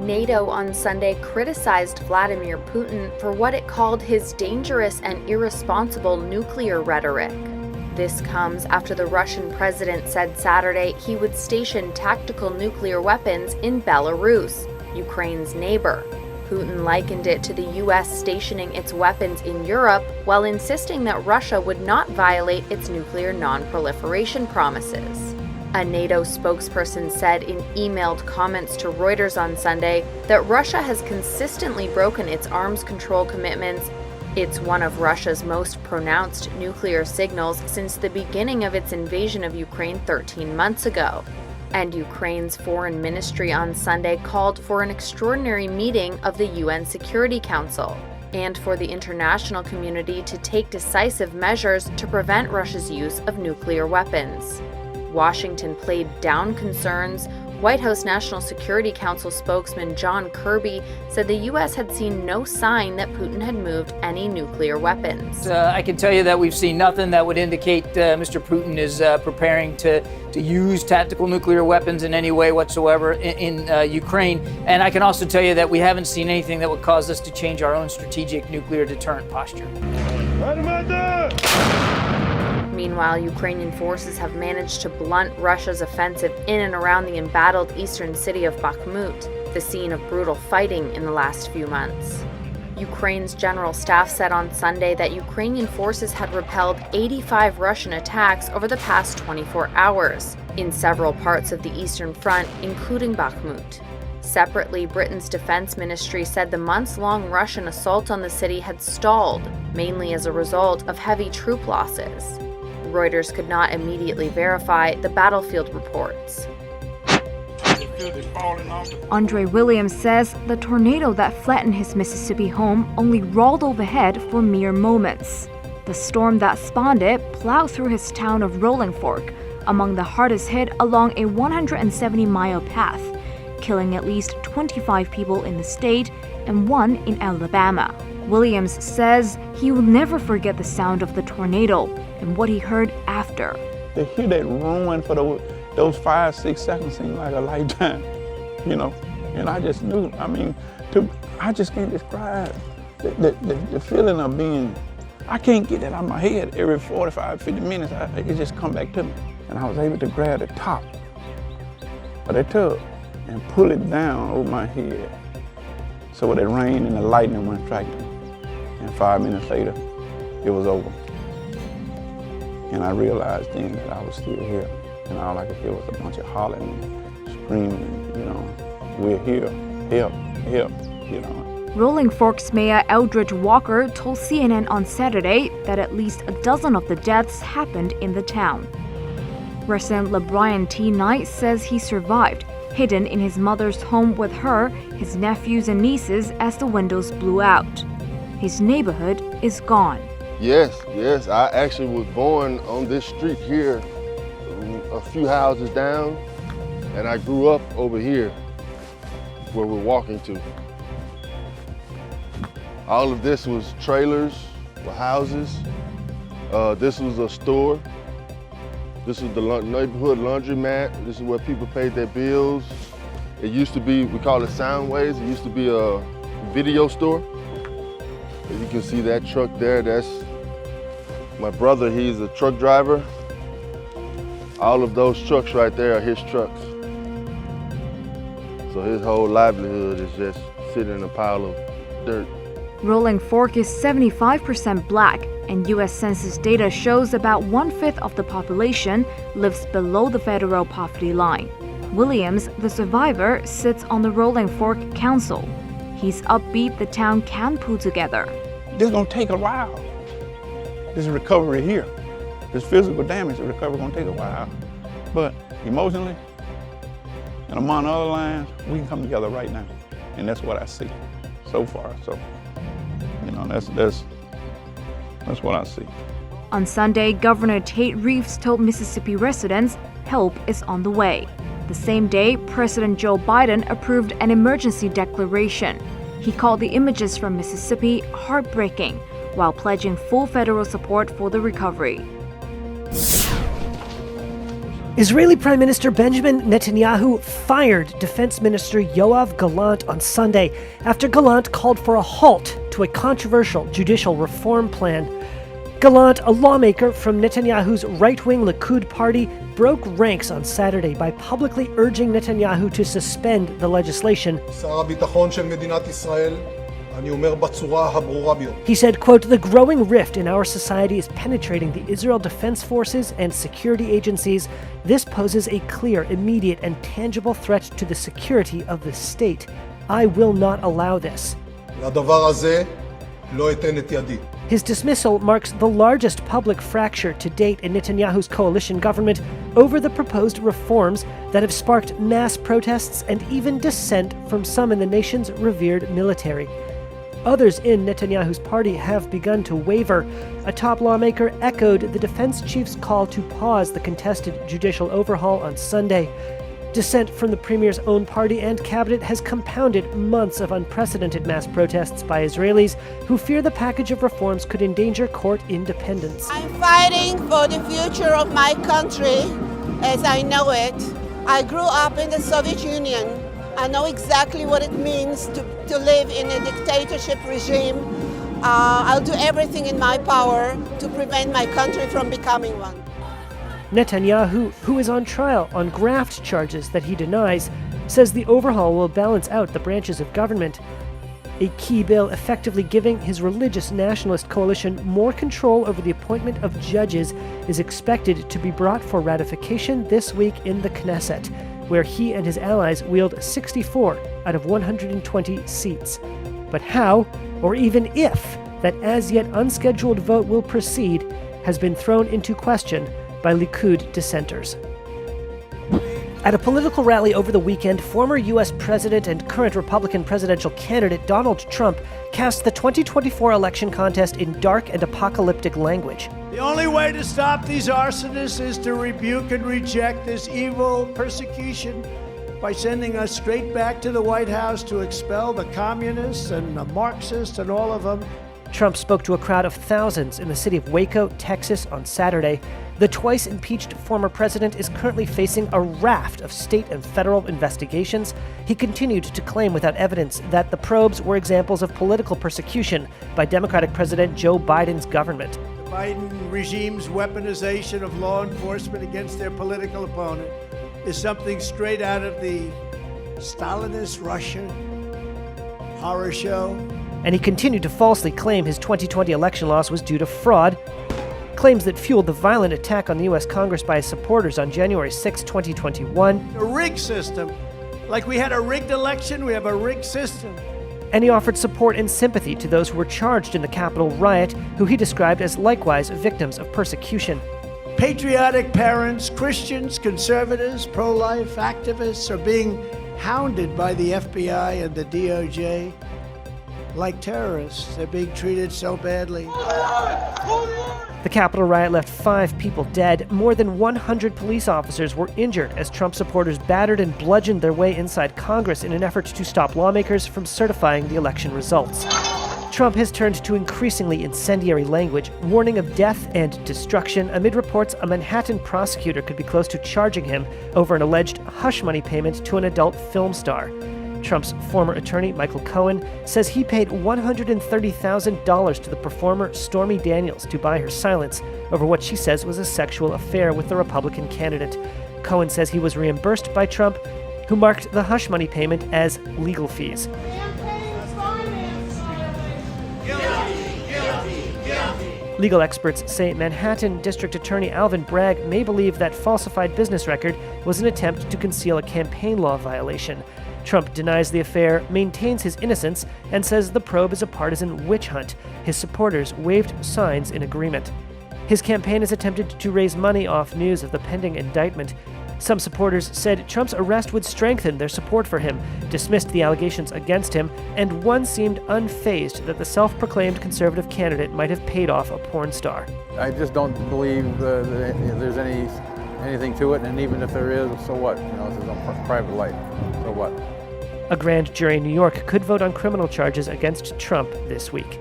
NATO on Sunday criticized Vladimir Putin for what it called his dangerous and irresponsible nuclear rhetoric. This comes after the Russian president said Saturday he would station tactical nuclear weapons in Belarus, Ukraine's neighbor. Putin likened it to the U.S. stationing its weapons in Europe while insisting that Russia would not violate its nuclear non-proliferation promises. A NATO spokesperson said in emailed comments to Reuters on Sunday that Russia has consistently broken its arms control commitments. It's one of Russia's most pronounced nuclear signals since the beginning of its invasion of Ukraine 13 months ago. And Ukraine's foreign ministry on Sunday called for an extraordinary meeting of the UN Security Council and for the international community to take decisive measures to prevent Russia's use of nuclear weapons. Washington played down concerns. White House National Security Council spokesman John Kirby said the U.S. had seen no sign that Putin had moved any nuclear weapons. I can tell you that we've seen nothing that would indicate Mr. Putin is preparing to use tactical nuclear weapons in any way whatsoever in Ukraine. And I can also tell you that we haven't seen anything that would cause us to change our own strategic nuclear deterrent posture. Meanwhile, Ukrainian forces have managed to blunt Russia's offensive in and around the embattled eastern city of Bakhmut, the scene of brutal fighting in the last few months. Ukraine's general staff said on Sunday that Ukrainian forces had repelled 85 Russian attacks over the past 24 hours in several parts of the eastern front, including Bakhmut. Separately, Britain's Defense Ministry said the months-long Russian assault on the city had stalled, mainly as a result of heavy troop losses. Reuters could not immediately verify the battlefield reports. Andre Williams says the tornado that flattened his Mississippi home only rolled overhead for mere moments. The storm that spawned it plowed through his town of Rolling Fork, among the hardest hit along a 170-mile path, killing at least 25 people in the state and one in Alabama. Williams says he will never forget the sound of the tornado and what he heard after. To hear that roaring for those 5-6 seconds seemed like a lifetime, and I just knew, I just can't describe the feeling of being, I can't get that out of my head. Every 45, 50 minutes, it just come back to me. And I was able to grab the top of the tub and pull it down over my head. So the rain and the lightning went striking. And 5 minutes later, it was over. And I realized then that I was still here. And all I could hear was a bunch of hollering and screaming, we're here, help, Rolling Fork's Mayor Eldridge Walker told CNN on Saturday that at least a dozen of the deaths happened in the town. Resident LeBrian T. Knight says he survived, hidden in his mother's home with her, his nephews and nieces as the windows blew out. His neighborhood is gone. Yes, I actually was born on this street here, a few houses down, and I grew up over here where we're walking to. All of this was trailers, or houses. This was a store. This was the neighborhood laundromat. This is where people paid their bills. It used to be, we call it Soundways. It used to be a video store. You can see that truck there, that's my brother, he's a truck driver. All of those trucks right there are his trucks. So his whole livelihood is just sitting in a pile of dirt. Rolling Fork is 75% black, and U.S. Census data shows about 1/5 of the population lives below the federal poverty line. Williams, the survivor, sits on the Rolling Fork Council. He's upbeat the town can pull together. This is gonna take a while. This recovery here, this physical damage, the recovery gonna take a while. But emotionally, and among other lines, we can come together right now. And that's what I see so far. So, that's what I see. On Sunday, Governor Tate Reeves told Mississippi residents help is on the way. The same day, President Joe Biden approved an emergency declaration. He called the images from Mississippi heartbreaking, while pledging full federal support for the recovery. Israeli Prime Minister Benjamin Netanyahu fired Defense Minister Yoav Gallant on Sunday after Gallant called for a halt to a controversial judicial reform plan. Gallant, a lawmaker from Netanyahu's right-wing Likud party, broke ranks on Saturday by publicly urging Netanyahu to suspend the legislation. He said, quote, "The growing rift in our society is penetrating the Israel Defense Forces and security agencies. This poses a clear, immediate, and tangible threat to the security of the state. I will not allow this." His dismissal marks the largest public fracture to date in Netanyahu's coalition government over the proposed reforms that have sparked mass protests and even dissent from some in the nation's revered military. Others in Netanyahu's party have begun to waver. A top lawmaker echoed the defense chief's call to pause the contested judicial overhaul on Sunday. Dissent from the premier's own party and cabinet has compounded months of unprecedented mass protests by Israelis who fear the package of reforms could endanger court independence. I'm fighting for the future of my country as I know it. I grew up in the Soviet Union. I know exactly what it means to live in a dictatorship regime. I'll do everything in my power to prevent my country from becoming one. Netanyahu, who is on trial on graft charges that he denies, says the overhaul will balance out the branches of government. A key bill effectively giving his religious nationalist coalition more control over the appointment of judges is expected to be brought for ratification this week in the Knesset, where he and his allies wield 64 out of 120 seats. But how, or even if, that as yet unscheduled vote will proceed has been thrown into question by Likud dissenters. At a political rally over the weekend, former U.S. President and current Republican presidential candidate Donald Trump cast the 2024 election contest in dark and apocalyptic language. The only way to stop these arsonists is to rebuke and reject this evil persecution by sending us straight back to the White House to expel the communists and the Marxists and all of them. Trump spoke to a crowd of thousands in the city of Waco, Texas on Saturday. The twice impeached former president is currently facing a raft of state and federal investigations. He continued to claim without evidence that the probes were examples of political persecution by Democratic President Joe Biden's government. The Biden regime's weaponization of law enforcement against their political opponent is something straight out of the Stalinist Russian horror show. And he continued to falsely claim his 2020 election loss was due to fraud, claims that fueled the violent attack on the U.S. Congress by his supporters on January 6, 2021. A rigged system. Like we had a rigged election, we have a rigged system. And he offered support and sympathy to those who were charged in the Capitol riot, who he described as likewise victims of persecution. Patriotic parents, Christians, conservatives, pro-life activists are being hounded by the FBI and the DOJ. Like terrorists, they're being treated so badly. The Capitol riot left 5 people dead. More than 100 police officers were injured as Trump supporters battered and bludgeoned their way inside Congress in an effort to stop lawmakers from certifying the election results. Trump has turned to increasingly incendiary language, warning of death and destruction amid reports a Manhattan prosecutor could be close to charging him over an alleged hush money payment to an adult film star. Trump's former attorney, Michael Cohen, says he paid $130,000 to the performer Stormy Daniels to buy her silence over what she says was a sexual affair with the Republican candidate. Cohen says he was reimbursed by Trump, who marked the hush money payment as legal fees. Legal experts say Manhattan District Attorney Alvin Bragg may believe that falsified business record was an attempt to conceal a campaign law violation. Trump denies the affair, maintains his innocence, and says the probe is a partisan witch hunt. His supporters waved signs in agreement. His campaign has attempted to raise money off news of the pending indictment. Some supporters said Trump's arrest would strengthen their support for him, dismissed the allegations against him, and one seemed unfazed that the self-proclaimed conservative candidate might have paid off a porn star. I just don't believe there's anything to it, and even if there is, so what? It's his own private life, so what? A grand jury in New York could vote on criminal charges against Trump this week.